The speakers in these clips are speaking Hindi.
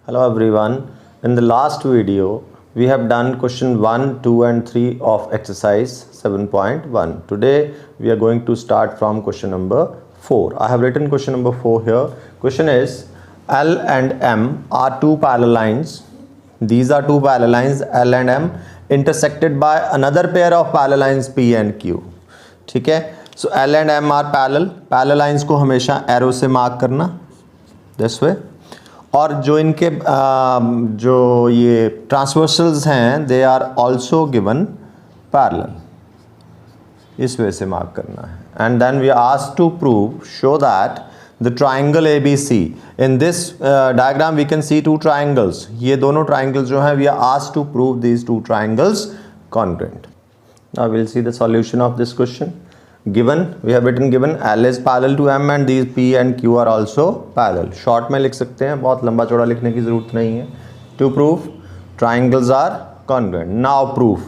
Hello everyone. In the last video, we have done question 1, 2 and 3 of exercise 7.1. Today, we are going to start from question number 4. I have written question number 4 here. Question is, L and M are two parallel lines. These are two parallel lines L and M intersected by another pair of parallel lines P and Q. ठीक है. So L and M are parallel. Parallel lines को हमेशा arrow से mark करना this way. और जो इनके जो ये ट्रांसवर्सल्स हैं they are also given parallel, इस वजह से मार्क करना है. And then we are asked to prove show that the triangle ABC, in this diagram we can see two triangles. ये दोनों ट्राइंगल्स जो हैं we are asked to prove these two triangles congruent. Now we will see the solution of this question. Given, we have written given L is parallel to M and these P and Q are also parallel. Short में लिख सकते हैं, बहुत लंबा चौड़ा लिखने की ज़रूरत नहीं है. To prove triangles are congruent. Now proof.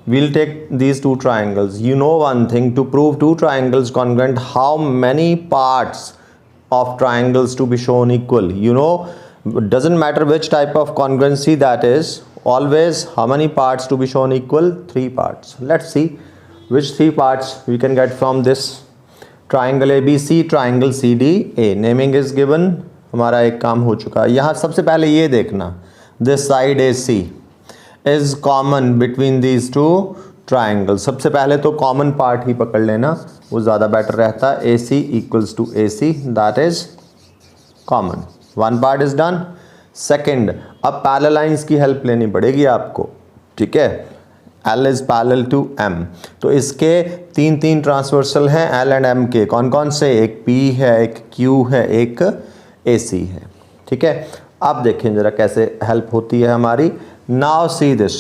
We'll take these two triangles. You know one thing, to prove two triangles congruent, how many parts of triangles to be shown equal? You know, doesn't matter which type of congruency that is, always how many parts to be shown equal? 3 parts. Let's see which 3 parts we can get from this triangle ABC, triangle CDA. Naming is given. हमारा एक काम हो चुका है. यहाँ सबसे पहले ये देखना, this side AC is common between these two triangles. सबसे पहले तो common part ही पकड़ लेना, वो ज़्यादा better रहता है. AC equals to AC, that is common. One part is done. Second, अब parallel lines की help लेनी पड़ेगी आपको. ठीक है. L is parallel to M, तो इसके 3 ट्रांसवर्सल हैं L एंड M के. कौन कौन से? एक P है, एक Q है, एक AC है. ठीक है. अब देखें जरा कैसे हेल्प होती है हमारी. Now see this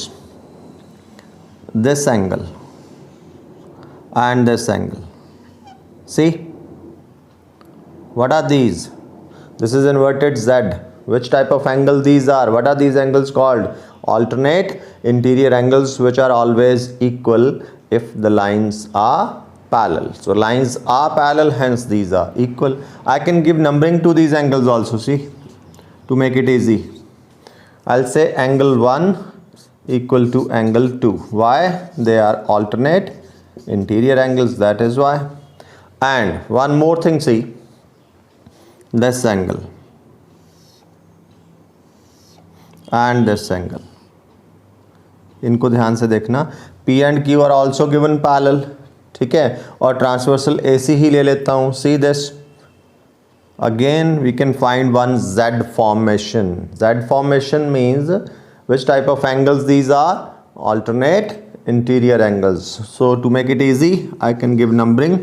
angle and this angle. See what are these? This is inverted Z. Which type of angle these are? What are these angles called? Alternate interior angles, which are always equal if the lines are parallel. So lines are parallel, hence these are equal. I can give numbering to these angles also, see, to make it easy. I'll say angle 1 equal to angle 2. Why? They are alternate interior angles, that is why. And one more thing, see, this angle and this angle, इनको ध्यान से देखना. P and Q are also given parallel. ठीक है. और ट्रांसवर्सल AC ही ले लेता हूँ. See this. Again we can find one Z formation. Z formation means which type of angles these are? Alternate interior angles. So to make it easy, I can give numbering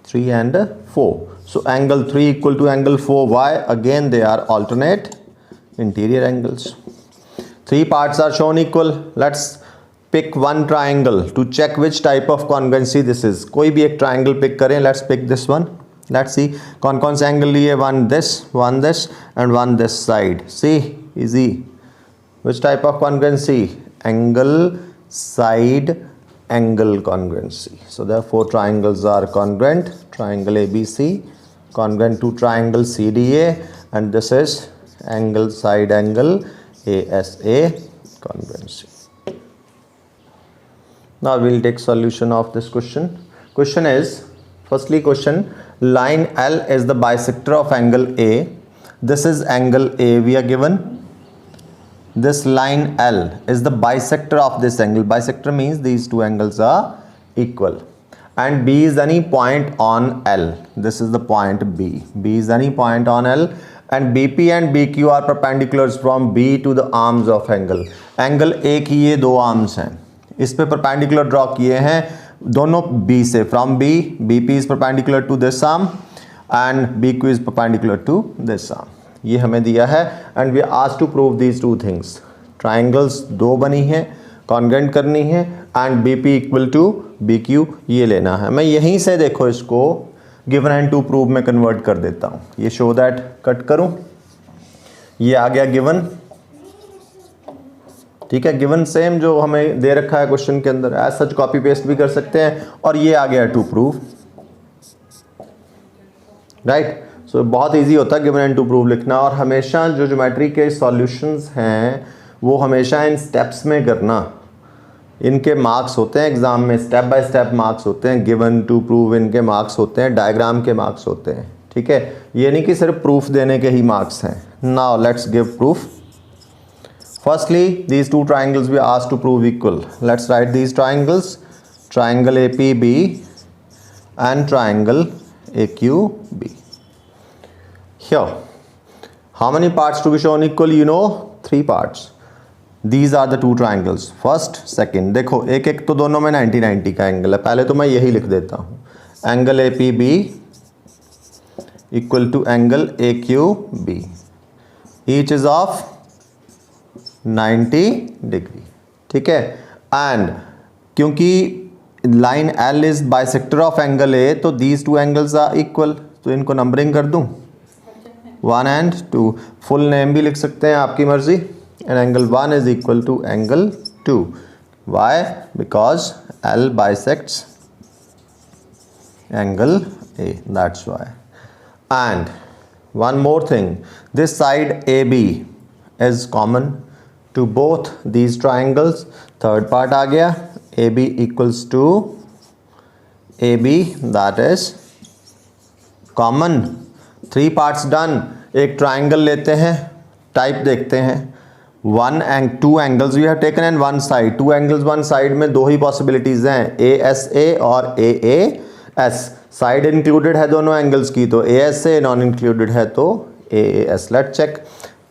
3 and 4. So angle 3 equal to angle 4. Why? Again they are alternate interior angles. 3 parts are shown equal. Let's pick one triangle to check which type of congruency this is. कोई भी एक triangle pick करें. Let's pick this one. Let's see कौन कौन से angle लिए. one this and one this side. See, easy. Which type of congruency? Angle side angle congruency. So therefore triangles are congruent. Triangle ABC congruent to triangle CDA, and this is angle side angle ASA congruency. Now we will take solution of this question. Question is, firstly question, line L is the bisector of angle A. This is angle A we are given. This line L is the bisector of this angle. Bisector means these two angles are equal. And B is any point on L. This is the point B. B is any point on L. And BP and BQ are perpendiculars from B to the arms of angle. Angle A की ये 2 arms हैं. इस पे perpendicular draw किए हैं दोनों B से. From B, BP is perpendicular to this arm and BQ is perpendicular to this arm. ये हमें दिया है. And we are asked to prove these 2 things. Triangles 2 बनी हैं, congruent करनी है, and BP equal to BQ ये लेना है. मैं यहीं से देखो इसको गिवन एंड टू प्रूव में कन्वर्ट कर देता हूँ. ये शो दैट कट करूँ, ये आ गया गिवन. ठीक है. गिवन सेम जो हमें दे रखा है क्वेश्चन के अंदर, एज सच कॉपी पेस्ट भी कर सकते हैं. और ये आ गया टू प्रूव. राइट. सो बहुत इजी होता है गिवन एंड टू प्रूव लिखना। और हमेशा जो ज्योमेट्री के सॉल्यूशंस हैं वो हमेशा इन स्टेप्स में करना, इनके मार्क्स होते हैं एग्ज़ाम में, स्टेप बाय स्टेप मार्क्स होते हैं। गिवन टू प्रूव इनके मार्क्स होते हैं, डायग्राम के मार्क्स होते हैं, ठीक है। ये नहीं कि सिर्फ प्रूफ देने के ही मार्क्स हैं। Now let's give proof. Firstly these two triangles we are asked to prove equal. Let's write these triangles, triangle APB and triangle AQB. Here how many parts to be shown equal? You know, 3 parts. These are the two triangles, first second। देखो एक एक तो दोनों में 90-90 का एंगल है, पहले तो मैं यही लिख देता हूँ, angle APB equal to angle AQB, each is of 90 degree, ठीक है। एंड क्योंकि line L is bisector of angle A, तो these two angles are equal, तो इनको नंबरिंग कर दूं 1 and 2। फुल नेम भी लिख सकते हैं, आपकी मर्जी। and angle 1 is equal to angle 2. Why? Because L bisects angle A, that's why. And one more thing, this side AB is common to both these triangles। third part आ गया, AB equals to AB, that is common। 3 parts done। एक triangle लेते हैं, टाइप देखते हैं। 1 and 2 angles we have taken and 1 side, 2 angles 1 side में 2 ही पॉसिबिलिटीज हैं, ASA और AAS। साइड इंक्लूडेड है दोनों एंगल्स की, तो ASA, नॉन इंक्लूडेड है तो AAS। Let's check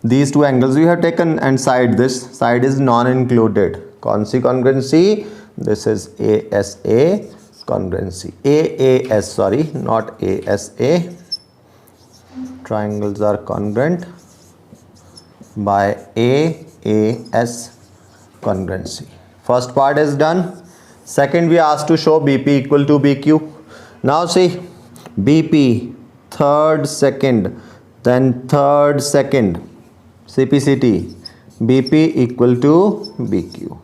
these 2 angles we have taken and side, this side is non included. कौन सी congruency? This is ASA congruency, AAS sorry, not ASA। triangles are congruent by AAS congruency। First part is done। Second we are asked to show BP equal to BQ। Now see BP third second, then third second, CPCT, BP equal to BQ,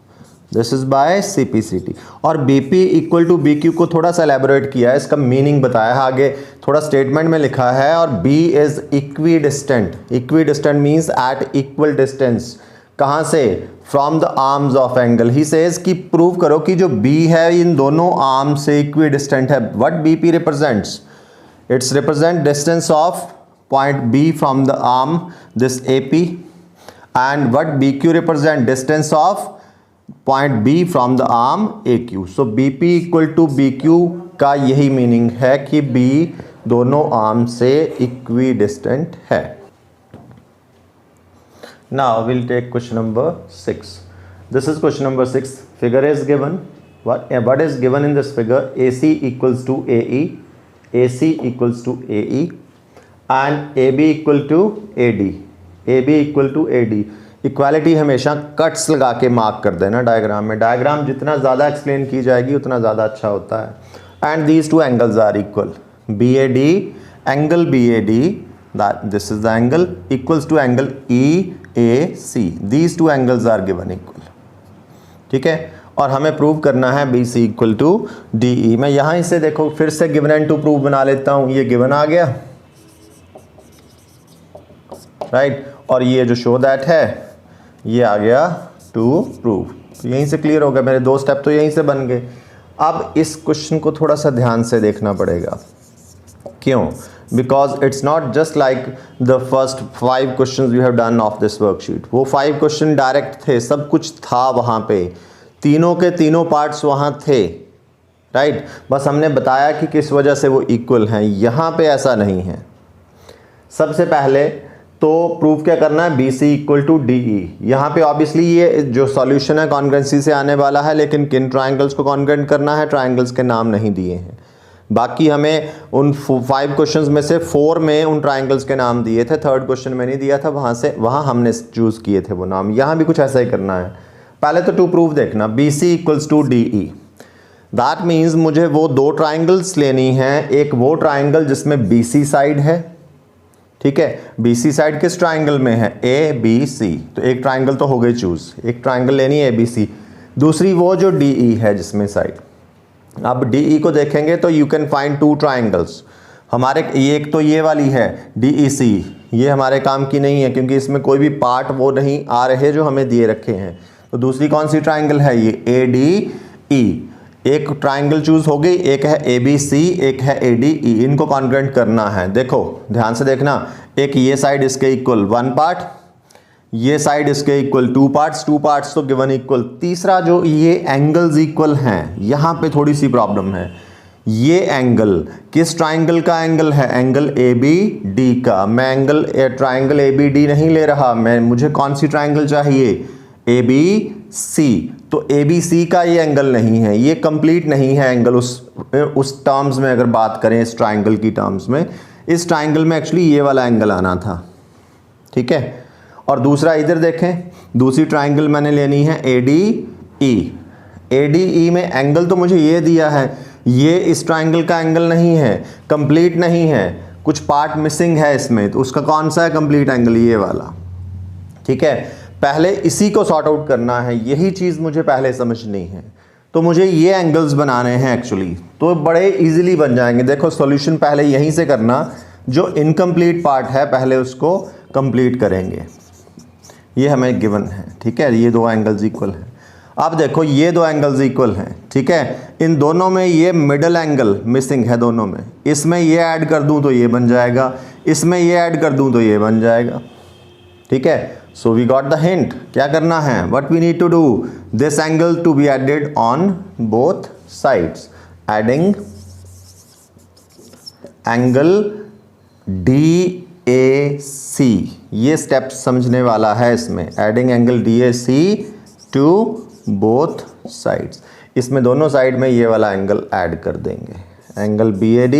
this is by CPCT। और BP इक्वल टू BQ को थोड़ा सा एलेबोरेट किया है, इसका मीनिंग बताया है आगे, थोड़ा स्टेटमेंट में लिखा है। और B is equidistant, equidistant means at equal distance. कहाँ से? From the arms of angle. He says कि प्रूव करो कि जो B है इन दोनों आर्म से इक्विडिस्टेंट है। What BP represents? Its represent distance of point B from the arm this AP। And what BQ represent? Distance of point B from the arm AQ। So BP equal to BQ का यही मीनिंग है कि B दोनों आर्म से इक्विडिस्टेंट है। Now will take question number 6। This is question number 6। Figure is given. what is given in this figure? AC equals to AE, AC equals to AE and AB equal to AD, AB equal to AD। Equality हमेशा कट्स लगा के मार्क कर देना डायग्राम में। डायग्राम जितना ज़्यादा एक्सप्लेन की जाएगी उतना ज़्यादा अच्छा होता है। And these 2 angles are equal. BAD, angle BAD, this is the angle, equals to angle EAC। These 2 angles are given equal, ठीक है। और हमें प्रूव करना है BC इक्वल टू DE। मैं यहाँ इसे देखो फिर से गिवन एंड टू प्रूव बना लेता हूँ। ये गिवन आ गया, राइट। और ये जो शो दैट है ये आ गया टू प्रूव। तो यहीं से क्लियर हो गया, मेरे 2 स्टेप तो यहीं से बन गए। अब इस क्वेश्चन को थोड़ा सा ध्यान से देखना पड़ेगा। क्यों? Because it's not just like the first 5 question we have done of this worksheet. वो 5 क्वेश्चन डायरेक्ट थे, सब कुछ था वहाँ पे, तीनों के तीनों पार्ट्स वहाँ थे, राइट। बस हमने बताया कि किस वजह से वो इक्वल हैं। यहाँ पे ऐसा नहीं है। सबसे पहले तो प्रूव क्या करना है? BC equal to DE। यहाँ पे ऑब्वियसली ये जो सॉल्यूशन है कॉन्ग्रुएंसी से आने वाला है, लेकिन किन ट्राइंगल्स को कॉन्ग्रुएंट करना है, ट्राइंगल्स के नाम नहीं दिए हैं। बाकी हमें उन 5 क्वेश्चंस में से 4 में उन ट्राइंगल्स के नाम दिए थे, 3rd क्वेश्चन में नहीं दिया था, वहाँ हमने चूज़ किए थे वो नाम। यहाँ भी कुछ ऐसा ही करना है। पहले तो टू प्रूव देखना, BC equals to DE। That means मुझे वो 2 ट्राइंगल्स लेनी है। एक वो ट्राइंगल जिसमें BC साइड है, ठीक है। BC साइड किस ट्राइंगल में है? ABC। तो एक ट्राइंगल तो हो गई चूज, एक ट्राइंगल लेनी है ABC। दूसरी वो जो DE है जिसमें साइड। अब DE को देखेंगे तो यू कैन फाइंड 2 ट्राइंगल्स। हमारे ये एक तो ये वाली है DEC, ये हमारे काम की नहीं है क्योंकि इसमें कोई भी पार्ट वो नहीं आ रहे जो हमें दिए रखे हैं। तो दूसरी कौन सी ट्राइंगल है, ये ADE। एक ट्राइंगल चूज हो गई, एक है ABC, एक है ADE, इनको कॉन्ग्रुएंट करना है। देखो ध्यान से देखना, एक ये साइड इसके इक्वल 1 पार्ट, ये साइड इसके इक्वल 2 पार्ट्स तो गिवन इक्वल। तीसरा जो ये एंगल्स इक्वल हैं, यहाँ पे थोड़ी सी प्रॉब्लम है। ये एंगल किस ट्राइंगल का एंगल है, एंगल ABD का। मैं ट्राइंगल ABD नहीं ले रहा, मुझे कौन सी ट्राइंगल चाहिए, ABC। तो ABC का ये एंगल नहीं है, ये कंप्लीट नहीं है एंगल उस टर्म्स में। अगर बात करें इस ट्राइंगल की टर्म्स में, इस ट्राइंगल में एक्चुअली ये वाला एंगल आना था, ठीक है। और दूसरा इधर देखें, दूसरी ट्राइंगल मैंने लेनी है ADE। ADE में एंगल तो मुझे ये दिया है, ये इस ट्राइंगल का एंगल नहीं है, कंप्लीट नहीं है, कुछ पार्ट मिसिंग है इसमें। तो उसका कौन सा है कंप्लीट एंगल, ये वाला, ठीक है। पहले इसी को सॉर्ट आउट करना है, यही चीज़ मुझे पहले समझनी है। तो मुझे ये एंगल्स बनाने हैं एक्चुअली, तो बड़े इजीली बन जाएंगे। देखो सॉल्यूशन पहले यहीं से करना, जो इनकम्प्लीट पार्ट है पहले उसको कंप्लीट करेंगे। ये हमें गिवन है, ठीक है, ये दो एंगल्स इक्वल हैं। अब देखो ये दो एंगल्स इक्वल हैं, ठीक है। इन दोनों में ये मिडल एंगल मिसिंग है दोनों में, इसमें ये ऐड कर दूं तो ये बन जाएगा, इसमें ये ऐड कर दूं तो ये बन जाएगा, ठीक है। So we got the hint, क्या करना है, what we need to do, this angle to be added on both sides, adding angle DAC। ये स्टेप समझने वाला है इसमें, adding angle DAC to both sides. इसमें दोनों साइड में ये वाला एंगल ऐड कर देंगे, angle BAD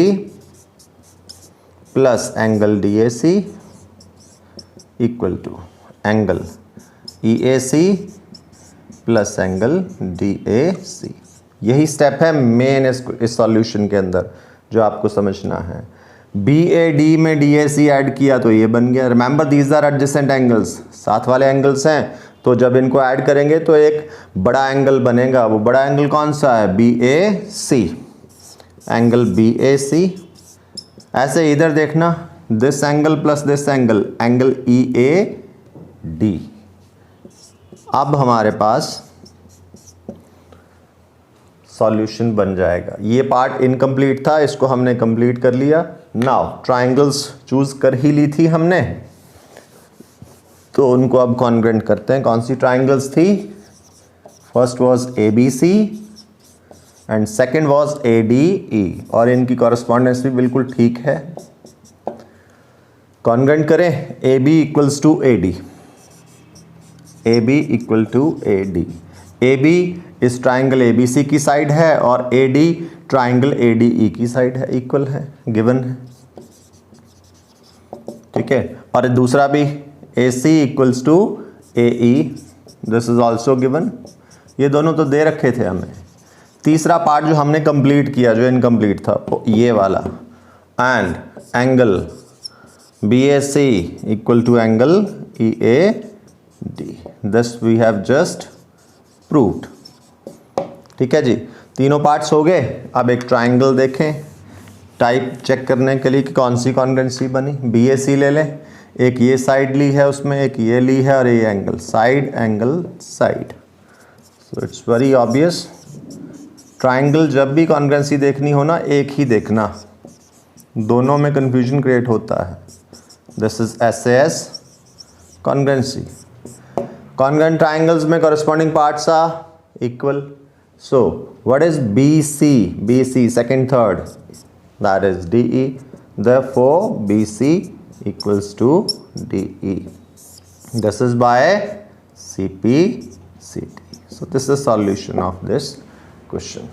plus angle DAC equal to angle EAC plus angle DAC। यही स्टेप है मेन इस सॉल्यूशन के अंदर जो आपको समझना है। BAD में DAC ऐड किया तो ये बन गया। Remember these are adjacent angles, साथ वाले एंगल्स हैं, तो जब इनको ऐड करेंगे तो एक बड़ा एंगल बनेगा। वो बड़ा एंगल कौन सा है, BAC, एंगल BAC। ऐसे इधर देखना, this angle plus this angle, angle EAD। अब हमारे पास सॉल्यूशन बन जाएगा। ये पार्ट इनकम्प्लीट था, इसको हमने कंप्लीट कर लिया। नाउ ट्राइंगल्स चूज कर ही ली थी हमने, तो उनको अब कॉन्ग्रुएंट करते हैं। कौन सी ट्राइंगल्स थी, first was ABC and second was ADE, और इनकी कॉरेस्पॉन्डेंस भी बिल्कुल ठीक है। कॉन्ग्रुएंट करें, AB equals to AD, AB equal to AD। AB इस ट्राइंगल ABC की साइड है और AD ट्राइंगल ADE की साइड है, इक्वल है, गिवन है, ठीक है। और दूसरा भी AC equals to AE, this is also given. ये दोनों तो दे रखे थे हमें। तीसरा पार्ट जो हमने कंप्लीट किया, जो इनकम्प्लीट था, वो ये वाला, and angle BAC equal to angle EAD, this we have just proved, ठीक है जी। तीनों पार्ट्स हो गए। अब एक ट्राइंगल देखें टाइप चेक करने के लिए कि कौन सी कॉन्ग्रुएंसी बनी। BAC ले लें, एक ये साइड ली है उसमें, एक ये ली है, और ये angle side, angle side. So it's very obvious, triangle जब भी कॉन्ग्रुएंसी देखनी हो ना, एक ही देखना, दोनों में कंफ्यूजन क्रिएट होता है। This is SAS congruency. Congruent triangles में corresponding parts are equal. So what is BC, second, third, that is DE. Therefore BC equals to DE. This is by CP, CT. So this is the solution of this question.